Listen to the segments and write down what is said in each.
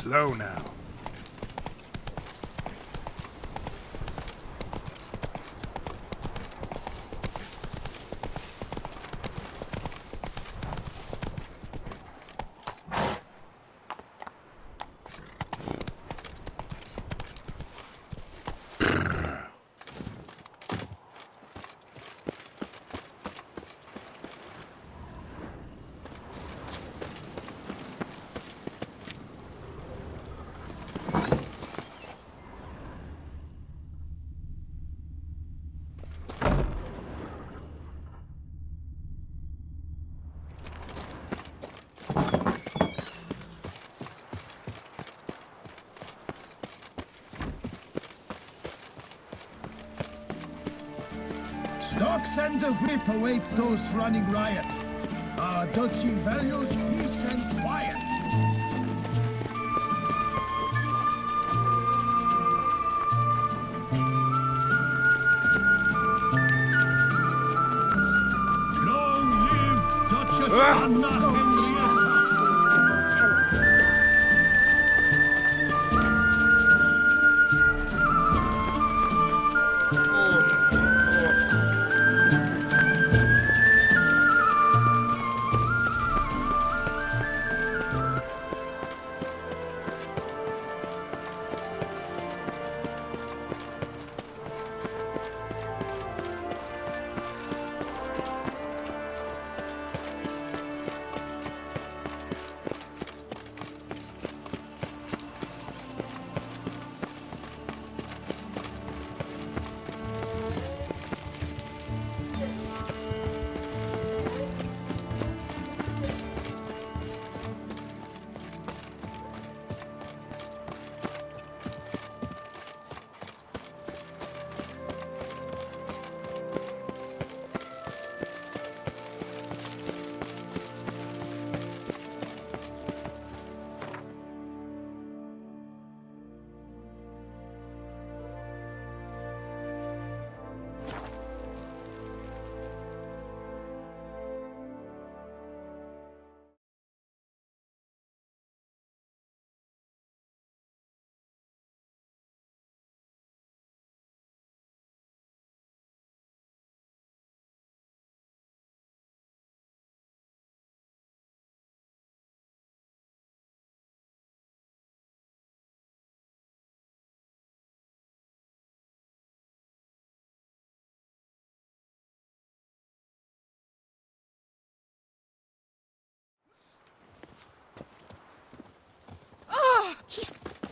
Slow now. Stocks and the whip await those running riot. Our duchy values peace and quiet. Long live Duchess Anna Henrietta!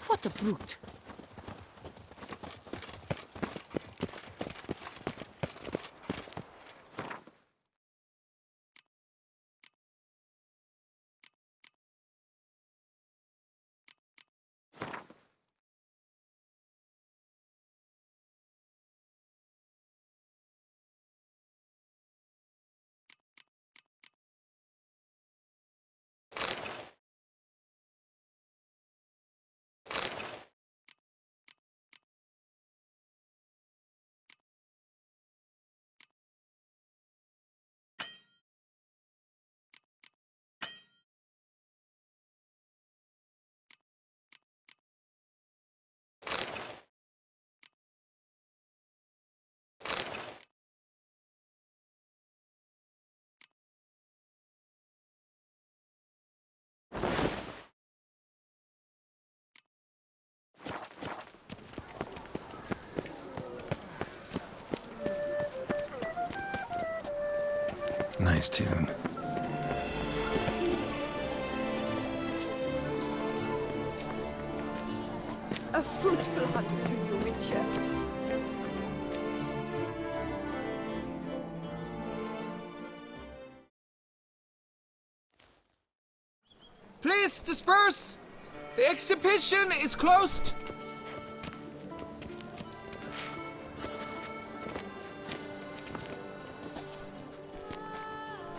What a brute! Nice tune. A fruitful hunt to you, Witcher. Please disperse! The exhibition is closed!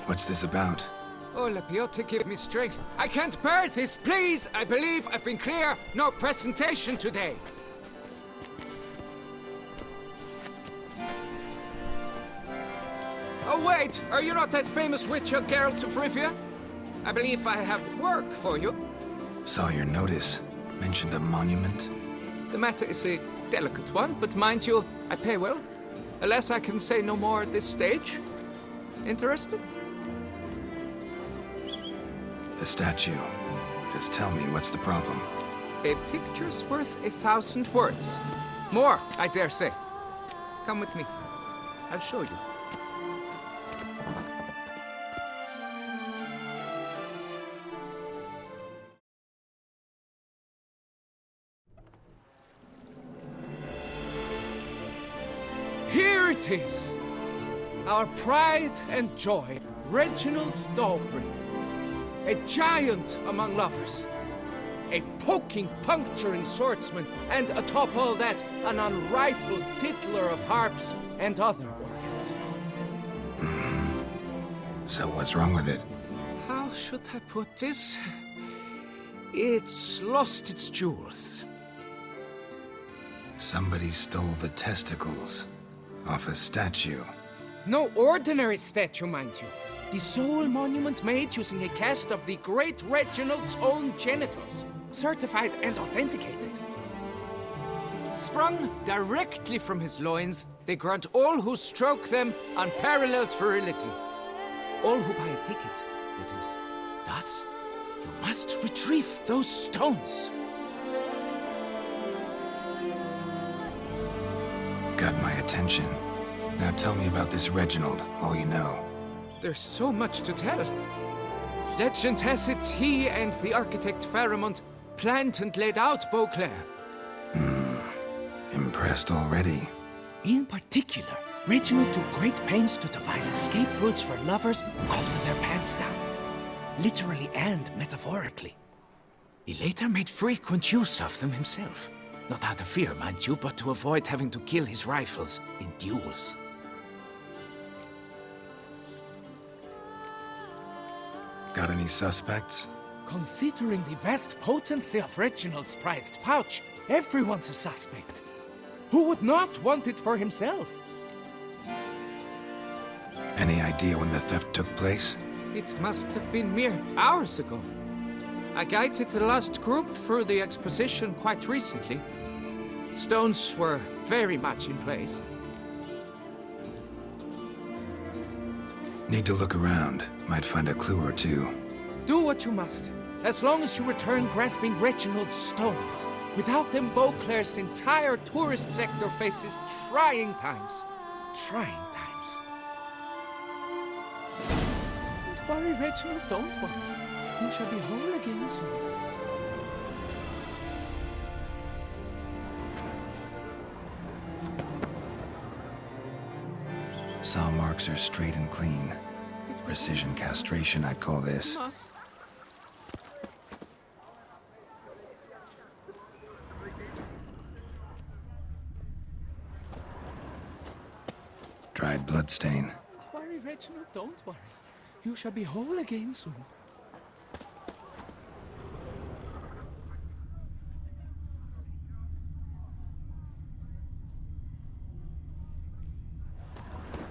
What's this about? Oh, Lapiote, give me strength. I can't bear this, please! I believe I've been clear. No presentation today. Oh, wait! Are you not that famous witcher, Geralt of Rivia? I believe I have work for you. Saw your notice. Mentioned a monument? The matter is a delicate one, but mind you, I pay well. Alas, I can say no more at this stage. Interested? The statue. Just tell me, what's the problem? A picture's worth 1,000 words. More, I dare say. Come with me. I'll show you. Here it is! Our pride and joy, Reginald Dalbury. A giant among lovers. A poking, puncturing swordsman, and atop all that, an unrifled tiddler of harps and other organs. So what's wrong with it? How should I put this? It's lost its jewels. Somebody stole the testicles off a statue. No ordinary statue, mind you. The sole monument made using a cast of the great Reginald's own genitals, certified and authenticated. Sprung directly from his loins, they grant all who stroke them unparalleled virility. All who buy a ticket, that is. Thus, you must retrieve those stones. Got my attention. Now tell me about this Reginald, all you know. There's so much to tell. Legend has it he and the architect Pharamond planned and laid out Beauclair. Impressed already? In particular, Reginald took great pains to devise escape routes for lovers caught with their pants down. Literally and metaphorically. He later made frequent use of them himself. Not out of fear, mind you, but to avoid having to kill his rivals in duels. Got any suspects? Considering the vast potency of Reginald's prized pouch, everyone's a suspect. Who would not want it for himself? Any idea when the theft took place? It must have been mere hours ago. I guided the last group through the exposition quite recently. The stones were very much in place. Need to look around. Might find a clue or two. Do what you must, as long as you return grasping Reginald's stones. Without them, Beauclair's entire tourist sector faces trying times. Trying times. Don't worry, Reginald, don't worry. You shall be whole again soon. Saw marks are straight and clean. Precision castration, I'd call this. Must. Dried bloodstain. Don't worry, Reginald, don't worry. You shall be whole again soon.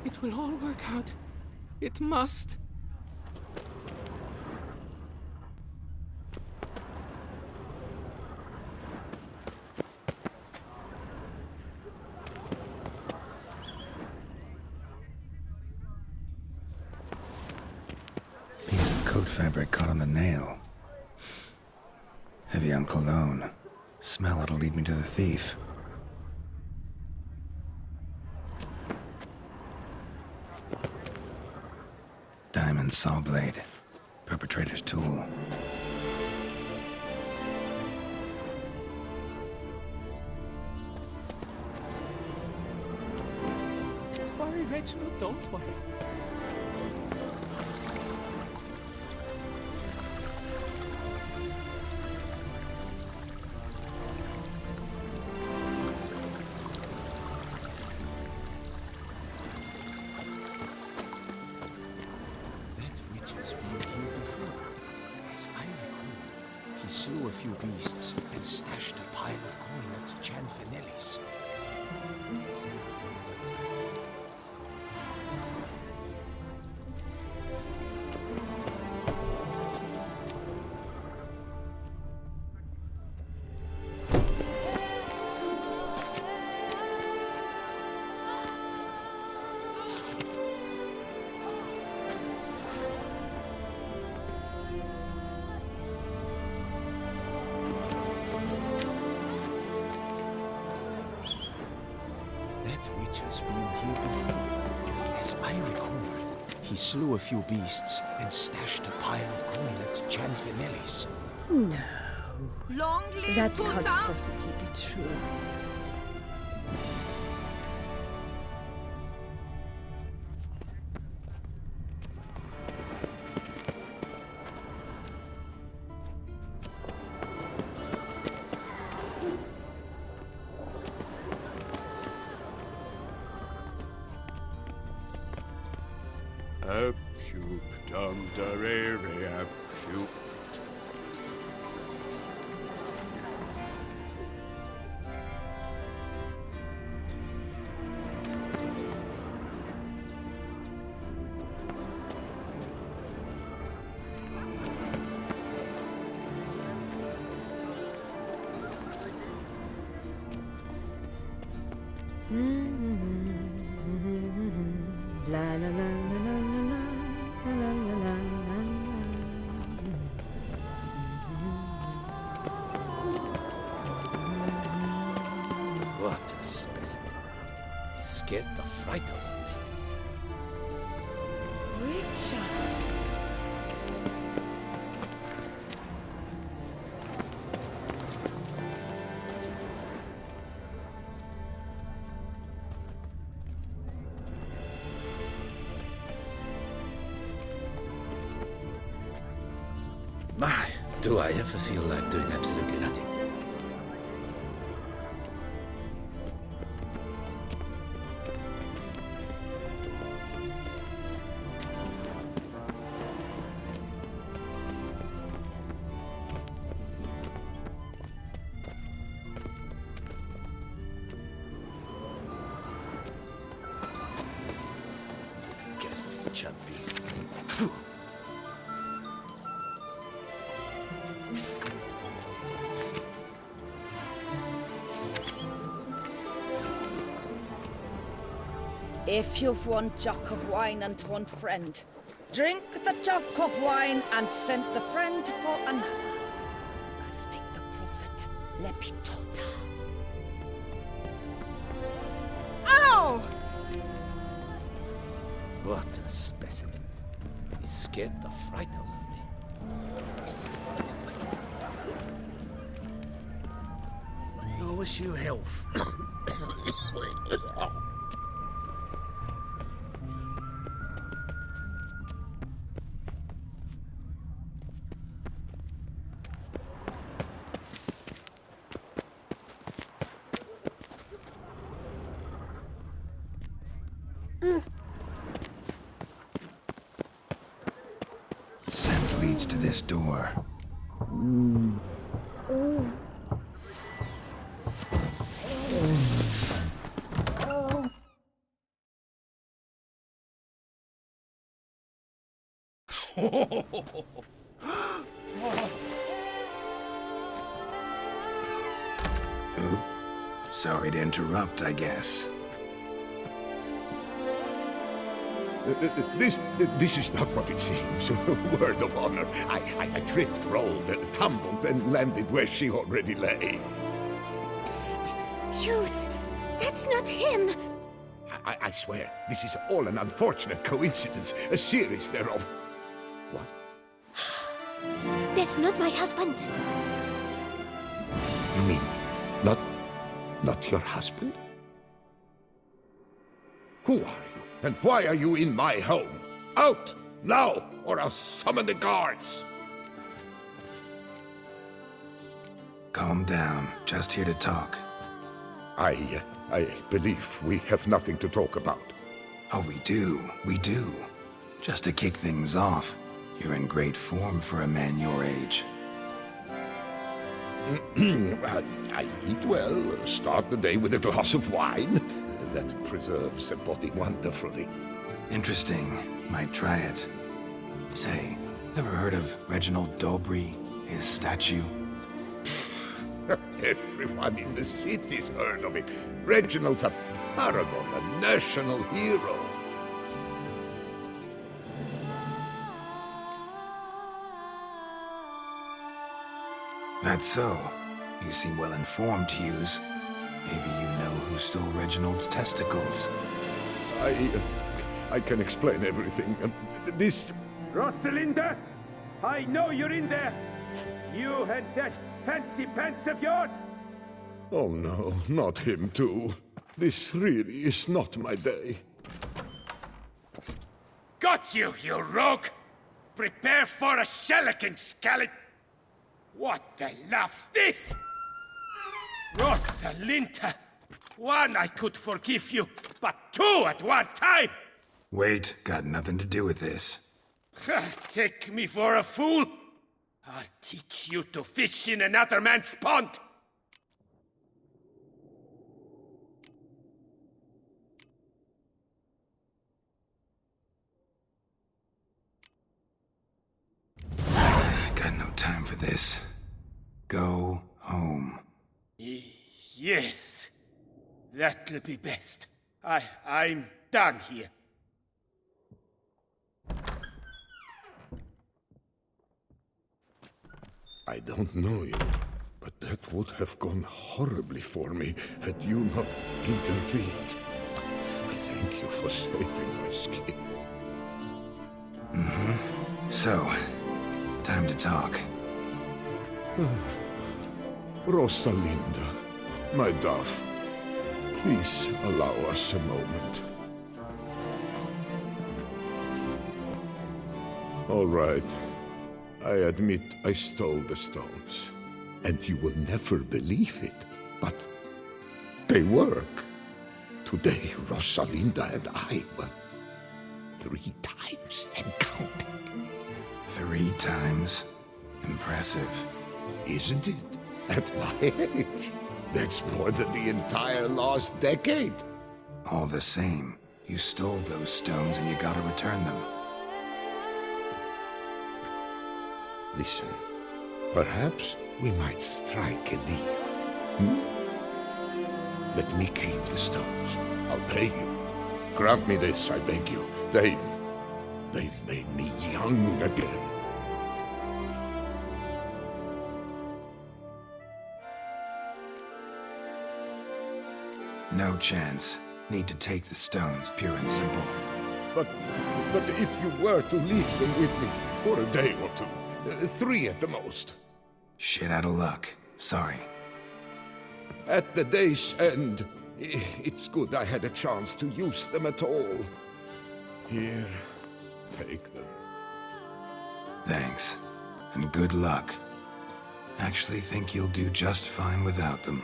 It will all work out. It must. Piece of coat fabric caught on the nail. Heavy on cologne. Smell it'll lead me to the thief. Diamond saw blade. Perpetrator's tool. Don't worry, Reginald, don't worry. He slew a few beasts and stashed a pile of coin at Gianfinelli's. has been here before. As I recall, he slew a few beasts and stashed a pile of coin at Chanfinelli's. No. Long live That can't Toussaint! possibly be true. Up, shoop, dum, da, re, re, up, shoop. La la la la la la la la la la. What a specimen. He scared the fright out of me. Richard. My, do I ever feel like doing absolutely nothing. Guess that's a champion. If you've one jock of wine and one friend, drink the jock of wine and send the friend for another. Thus spake the prophet Lepitota. Ow! What a specimen. He scared the fright out of me. I wish you health. Scent leads to this door. Oh, sorry to interrupt, I guess. This is not what it seems. Word of honor. I tripped, rolled, tumbled, and landed where she already lay. Psst! Hughes! That's not him! I swear, this is all an unfortunate coincidence, a series thereof. What? That's not my husband! You mean, not your husband? Who are you, and why are you in my home? Out, now, or I'll summon the guards! Calm down. Just here to talk. I believe we have nothing to talk about. Oh, we do. We do. Just to kick things off, you're in great form for a man your age. I eat well, start the day with a glass of wine. That preserves a body wonderfully. Interesting. Might try it. Say, ever heard of Reginald Dobry, his statue? Everyone in the city's heard of it. Reginald's a paragon, a national hero. That's so. You seem well informed, Hughes. Maybe you know who stole Reginald's testicles. I can explain everything. This... Rosalinda! I know you're in there! You and that fancy pants of yours! Oh no, not him too. This really is not my day. Got you, you rogue! Prepare for a shellacking, Scarlet! What the laugh's this? Rosalinda! One I could forgive you, but two at one time! Wait, got nothing to do with this. Take me for a fool? I'll teach you to fish in another man's pond! Got no time for this. Go home. Yes. That'll be best. I'm done here. I don't know you, but that would have gone horribly for me had you not intervened. I thank you for saving my skin. So, time to talk. Rosalinda, my dove, please allow us a moment. All right. I admit I stole the stones. And you will never believe it, but they work. Today, Rosalinda and I, well, 3 times and counting. 3 times? Impressive. Isn't it? At my age. That's more than the entire last decade. All the same, you stole those stones and you gotta return them. Listen, perhaps we might strike a deal. Let me keep the stones. I'll pay you. Grant me this, I beg you. They've made me young again. No chance. Need to take the stones, pure and simple. But if you were to leave them with me for a day or 2, 3 at the most. Shit out of luck. Sorry. At the day's end, it's good I had a chance to use them at all. Here, take them. Thanks. And good luck. Actually think you'll do just fine without them.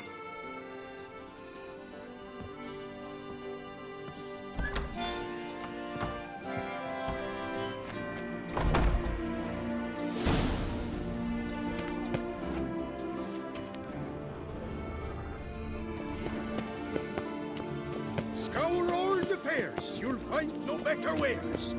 Scour all the fairs, you'll find no better wares.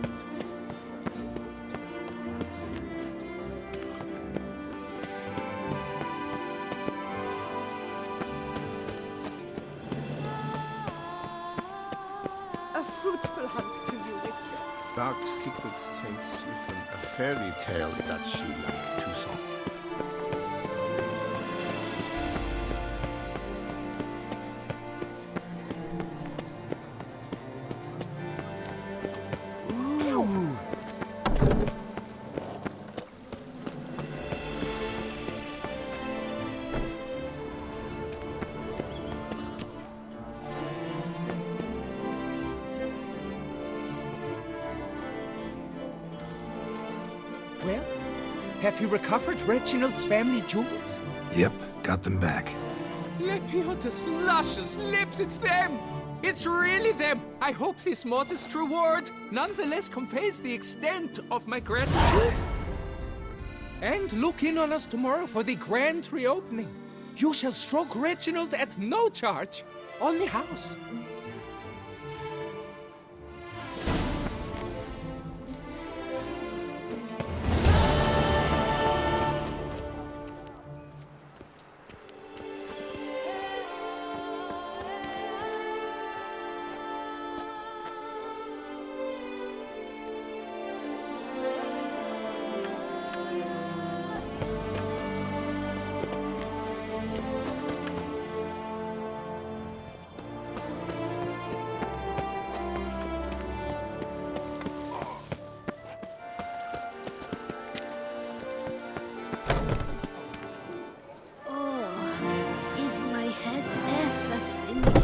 A fruitful hunt to you, Richard. Dark secrets tells even a fairy tale that she like to song. Well, have you recovered Reginald's family jewels? Yep, got them back. Lepiotus luscious lips, it's them! It's really them! I hope this modest reward nonetheless conveys the extent of my gratitude. And look in on us tomorrow for the grand reopening. You shall stroke Reginald at no charge on the house. head är försvinningen.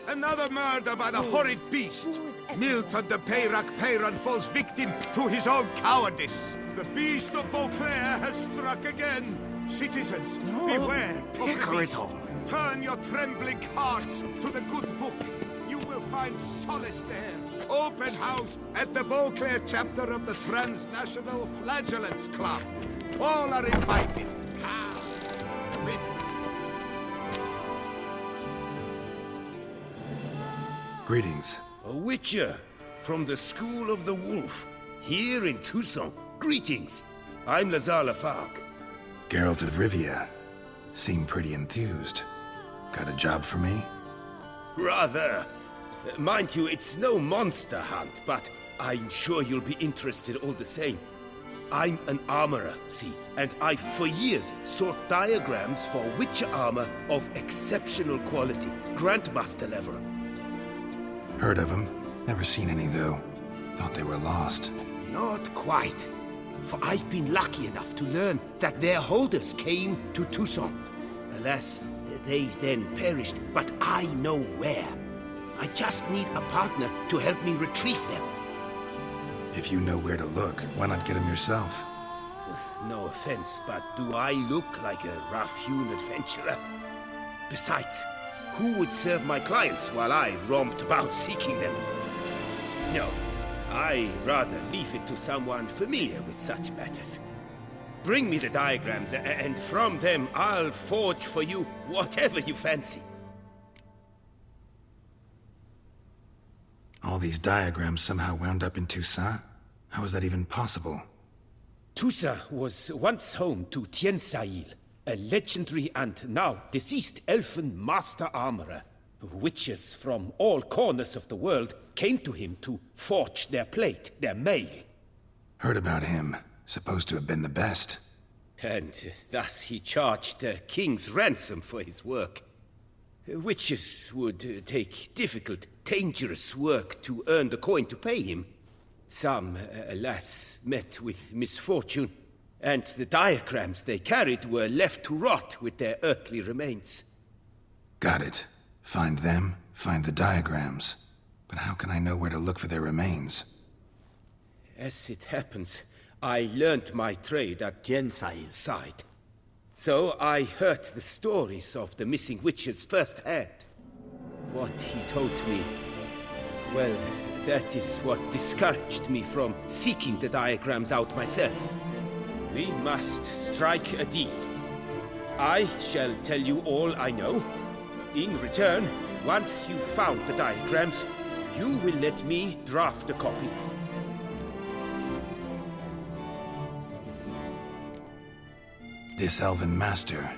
Another murder by the horrid beast! Milton de Peyrac falls victim to his own cowardice. The beast of Beauclair has struck again. Citizens, beware of the beast. Turn your trembling hearts to the good book. You will find solace there. Open house at the Beauclair chapter of the Transnational Flagellants Club. All are invited. Greetings. A witcher from the School of the Wolf, here in Tucson. Greetings. I'm Lazar Lafargue. Geralt of Rivia. Seem pretty enthused. Got a job for me? Rather. Mind you, it's no monster hunt, but I'm sure you'll be interested all the same. I'm an armorer, see, and I've for years sought diagrams for witcher armor of exceptional quality, Grandmaster level. Heard of them. Never seen any, though. Thought they were lost. Not quite. For I've been lucky enough to learn that their holders came to Tucson. Alas, they then perished, but I know where. I just need a partner to help me retrieve them. If you know where to look, why not get them yourself? No offense, but do I look like a rough-hewn adventurer? Besides, who would serve my clients while I romped about seeking them? No, I rather leave it to someone familiar with such matters. Bring me the diagrams, and from them I'll forge for you whatever you fancy. All these diagrams somehow wound up in Toussaint? How is that even possible? Toussaint was once home to Tiensail, a legendary and now deceased elfin master armorer. Witches from all corners of the world came to him to forge their plate, their mail. Heard about him. Supposed to have been the best. And thus he charged a king's ransom for his work. Witches would take difficult, dangerous work to earn the coin to pay him. Some, alas, met with misfortune, and the diagrams they carried were left to rot with their earthly remains. Got it. Find them, find the diagrams. But how can I know where to look for their remains? As it happens, I learned my trade at Jensail's side. So I heard the stories of the missing witches firsthand. What he told me, well, that is what discouraged me from seeking the diagrams out myself. We must strike a deal. I shall tell you all I know. In return, once you've found the diagrams, you will let me draft a copy. This elven master,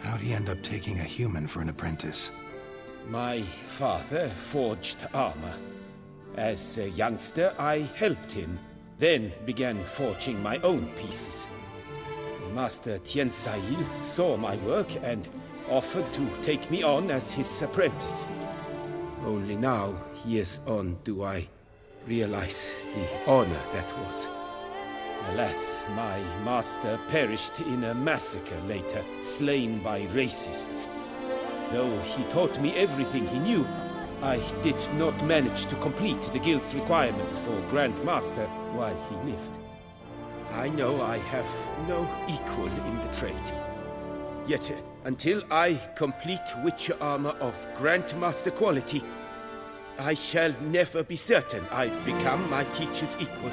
how'd he end up taking a human for an apprentice? My father forged armor. As a youngster, I helped him, then began forging my own pieces. Master Tiensail saw my work and offered to take me on as his apprentice. Only now, years on, do I realize the honor that was. Alas, my master perished in a massacre later, slain by racists. Though he taught me everything he knew, I did not manage to complete the guild's requirements for Grand Master while he lived. I know I have no equal in the trade. Yet, until I complete Witcher armor of Grandmaster quality, I shall never be certain I've become my teacher's equal.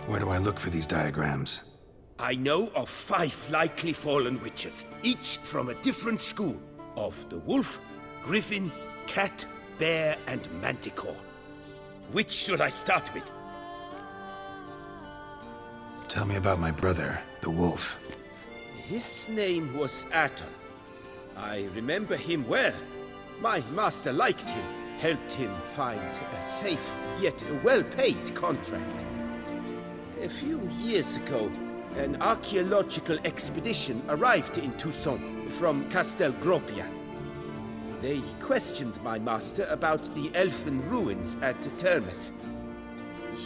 Where do I look for these diagrams? I know of 5 likely fallen witches, each from a different school of the wolf, griffin, cat, bear, and manticore. Which should I start with? Tell me about my brother, the wolf. His name was Aton. I remember him well. My master liked him, helped him find a safe yet well-paid contract. A few years ago, an archaeological expedition arrived in Tucson from Castel Gropian. They questioned my master about the elfin ruins at Termes.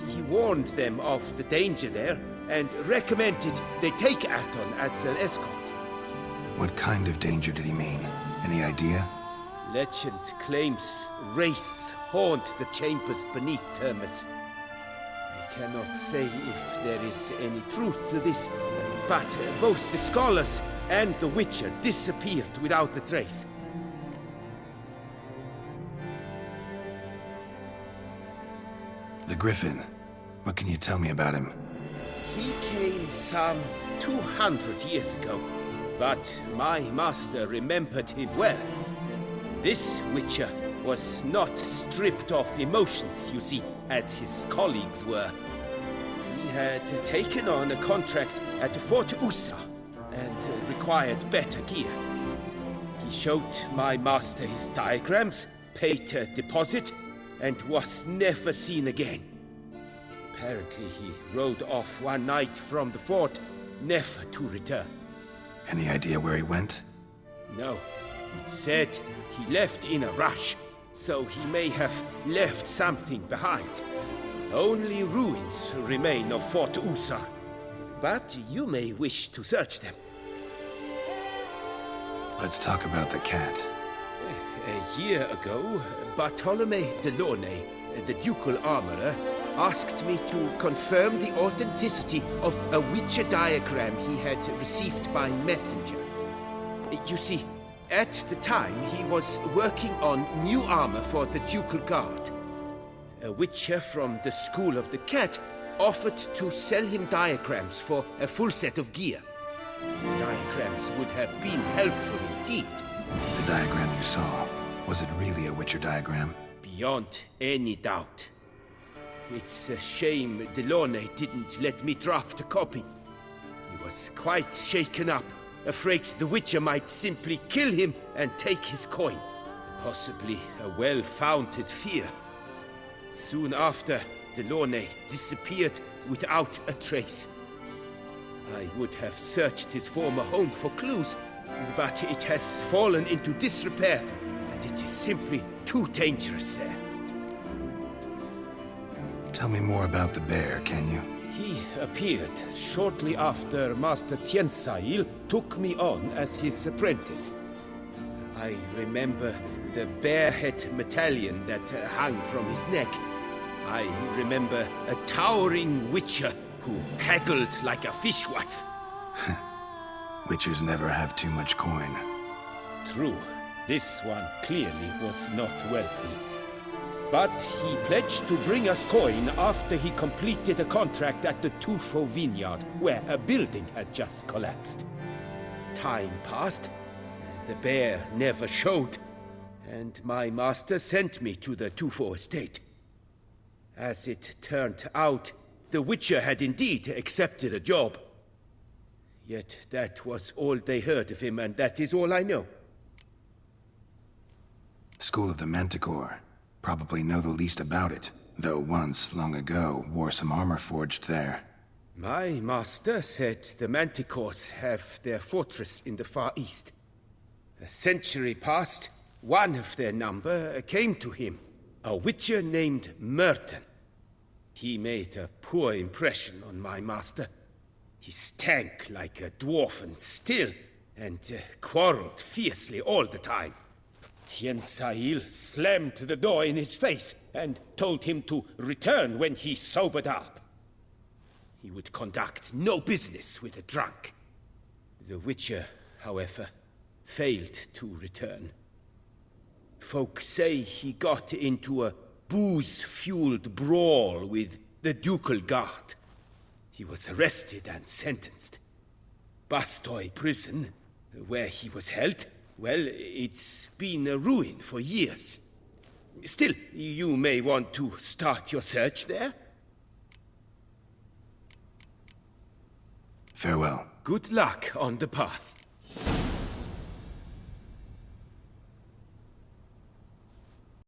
He warned them of the danger there and recommended they take Aton as an escort. What kind of danger did he mean? Any idea? Legend claims wraiths haunt the chambers beneath Termes. I cannot say if there is any truth to this, but both the scholars and the Witcher disappeared without a trace. The Griffin. What can you tell me about him? He came some 200 years ago, but my master remembered him well. This Witcher was not stripped of emotions, you see, as his colleagues were. He had taken on a contract at Fort Usa and required better gear. He showed my master his diagrams, paid a deposit, and was never seen again. Apparently he rode off one night from the fort, never to return. Any idea where he went? No. It said he left in a rush, so he may have left something behind. Only ruins remain of Fort Usa, but you may wish to search them. Let's talk about the cat. A year ago, Bartolome Delaunay, the ducal armorer, asked me to confirm the authenticity of a Witcher diagram he had received by messenger. You see, at the time he was working on new armor for the ducal guard. A Witcher from the School of the Cat offered to sell him diagrams for a full set of gear. The diagrams would have been helpful indeed. The diagram you saw, was it really a Witcher diagram? Beyond any doubt. It's a shame Delaunay didn't let me draft a copy. He was quite shaken up, afraid the Witcher might simply kill him and take his coin. Possibly a well-founded fear. Soon after, Delaunay disappeared without a trace. I would have searched his former home for clues, but it has fallen into disrepair, and it is simply too dangerous there. Tell me more about the bear, can you? He appeared shortly after Master Tiensail took me on as his apprentice. I remember the bear-head medallion that hung from his neck. I remember a towering Witcher who haggled like a fishwife. Witchers never have too much coin. True. This one clearly was not wealthy. But he pledged to bring us coin after he completed a contract at the Tufo vineyard, where a building had just collapsed. Time passed. The bear never showed, and my master sent me to the Tufo estate. As it turned out, the Witcher had indeed accepted a job. Yet that was all they heard of him, and that is all I know. School of the Manticore. Probably know the least about it, though once, long ago, wore some armor forged there. My master said the Manticores have their fortress in the Far East. A century past, one of their number came to him, a Witcher named Merton. He made a poor impression on my master. He stank like a dwarfen still, and quarreled fiercely all the time. Tiensail slammed the door in his face and told him to return when he sobered up. He would conduct no business with a drunk. The Witcher, however, failed to return. Folk say he got into a booze-fueled brawl with the ducal guard. He was arrested and sentenced. Bastoy prison, where he was held, well, it's been a ruin for years. Still, you may want to start your search there. Farewell. Good luck on the path.